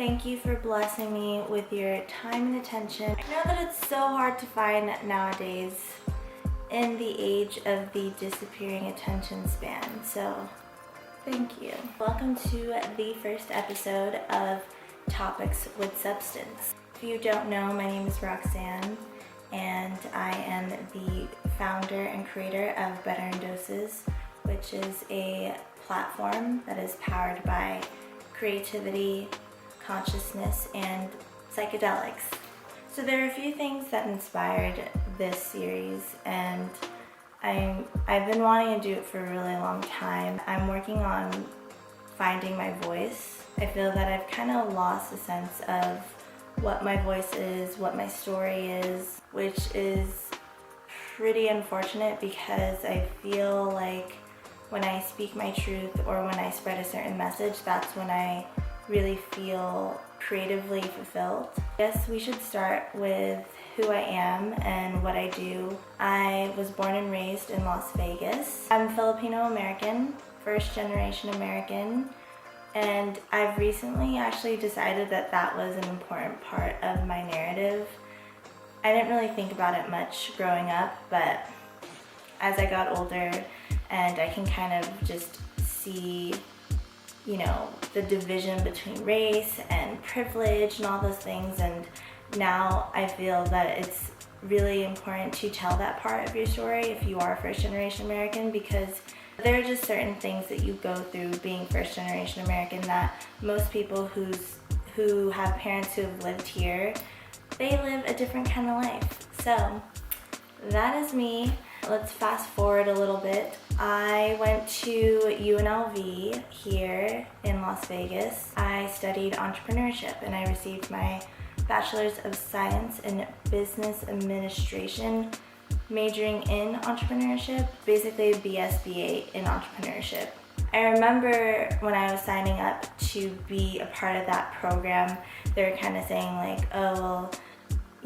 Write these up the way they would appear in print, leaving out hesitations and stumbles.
Thank you for blessing me with your time and attention. I know that it's so hard to find nowadays in the age of the disappearing attention span, so thank you. Welcome to the first episode of Topics with Substance. If you don't know, my name is Roxanne, and I am the founder and creator of Better in Doses, which is a platform that is powered by creativity, consciousness, and psychedelics. So there are a few things that inspired this series, and I've been wanting to do it for a really long time. I'm working on finding my voice. I feel that I've kind of lost a sense of what my voice is, what my story is, which is pretty unfortunate because I feel like when I speak my truth or when I spread a certain message, that's when I really feel creatively fulfilled. I guess we should start with who I am and what I do. I was born and raised in Las Vegas. I'm Filipino American, first generation American, and I've recently actually decided that that was an important part of my narrative. I didn't really think about it much growing up, but as I got older and I can kind of just see, the division between race and privilege and all those things, and now I feel that it's really important to tell that part of your story if you are first generation American, because there are just certain things that you go through being first generation American that most people who have parents who have lived here, they live a different kind of life. So that is me. Let's fast forward a little bit. I went to UNLV here in Las Vegas. I studied entrepreneurship and I received my Bachelor's of Science in Business Administration, majoring in entrepreneurship, basically a BSBA in entrepreneurship. I remember when I was signing up to be a part of that program, they were kind of saying like, oh,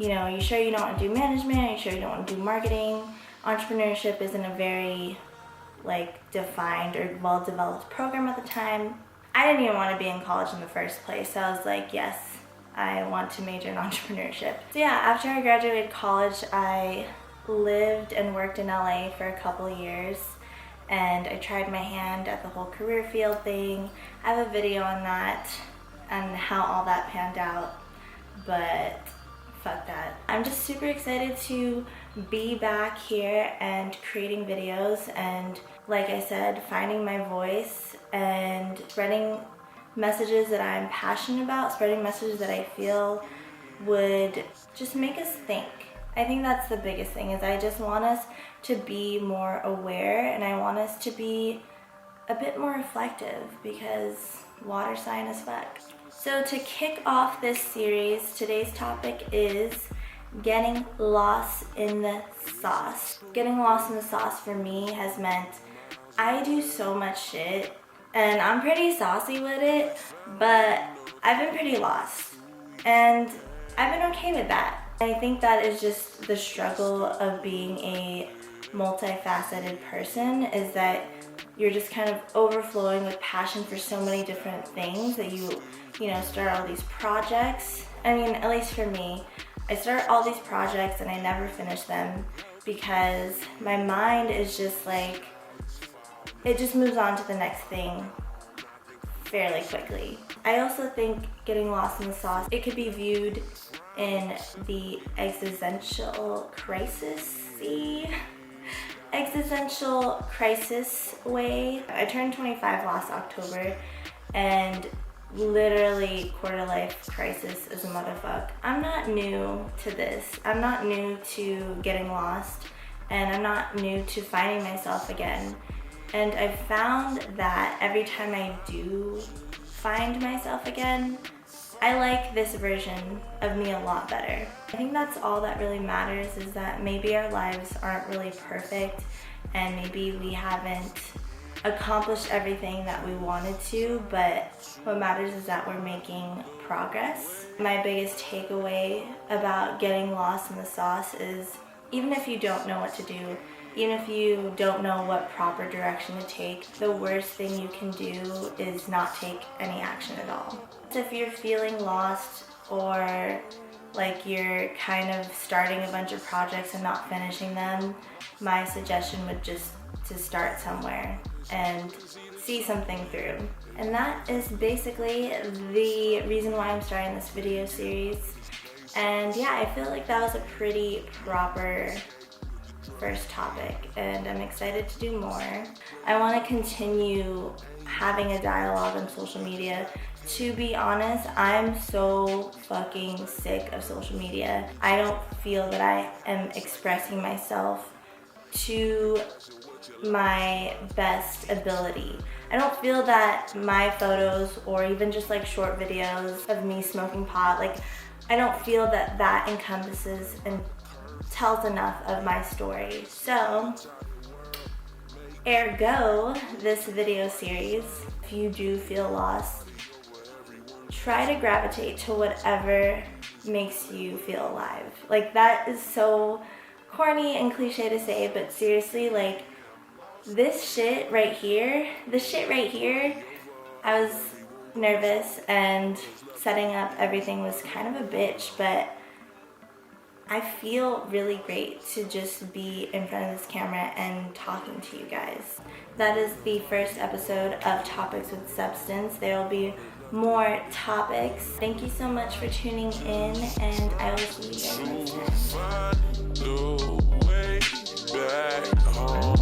well, you sure you don't want to do management? Are you sure you don't want to do marketing? Entrepreneurship isn't a very defined or well-developed program at the time. I didn't even want to be in college in the first place, so I was like, yes, I want to major in entrepreneurship. So yeah, after I graduated college, I lived and worked in LA for a couple of years, and I tried my hand at the whole career field thing. I have a video on that and how all that panned out, but fuck that. I'm just super excited to be back here and creating videos and, like I said, finding my voice and spreading messages that I'm passionate about, spreading messages that I feel would just make us think. I think that's the biggest thing, is I just want us to be more aware, and I want us to be a bit more reflective, because water sign as fuck. So to kick off this series, today's topic is getting lost in the sauce. Getting lost in the sauce for me has meant I do so much shit, and I'm pretty saucy with it, but I've been pretty lost, and I've been okay with that. I think that is just the struggle of being a multifaceted person, is that you're just kind of overflowing with passion for so many different things that you start all these projects. I mean, at least for me, I start all these projects and I never finish them because my mind is just like, it just moves on to the next thing fairly quickly. I also think getting lost in the sauce, it could be viewed in the existential crisis way. I turned 25 last October, and literally quarter life crisis is a motherfucker. I'm not new to this. I'm not new to getting lost, and I'm not new to finding myself again. And I've found that every time I do find myself again, I like this version of me a lot better. I think that's all that really matters, is that maybe our lives aren't really perfect, and maybe we haven't accomplished everything that we wanted to, but what matters is that we're making progress. My biggest takeaway about getting lost in the sauce is, even if you don't know what to do, Even if you don't know what proper direction to take, the worst thing you can do is not take any action at all. So if you're feeling lost, or like you're kind of starting a bunch of projects and not finishing them, my suggestion would just to start somewhere and see something through. And that is basically the reason why I'm starting this video series. And yeah, I feel like that was a pretty proper first topic, and I'm excited to do more. I want to continue having a dialogue on social media. To be honest, I'm so fucking sick of social media. I don't feel that I am expressing myself to my best ability. I don't feel that my photos, or even just like short videos of me smoking pot, like I don't feel that that encompasses and tells enough of my story. So, ergo, this video series, if you do feel lost, try to gravitate to whatever makes you feel alive. Like, that is so corny and cliche to say, but seriously, like, this shit right here, I was nervous, and setting up everything was kind of a bitch, but I feel really great to just be in front of this camera and talking to you guys. That is the first episode of Topics with Substance. There will be more topics. Thank you so much for tuning in, and I will see you guys next time.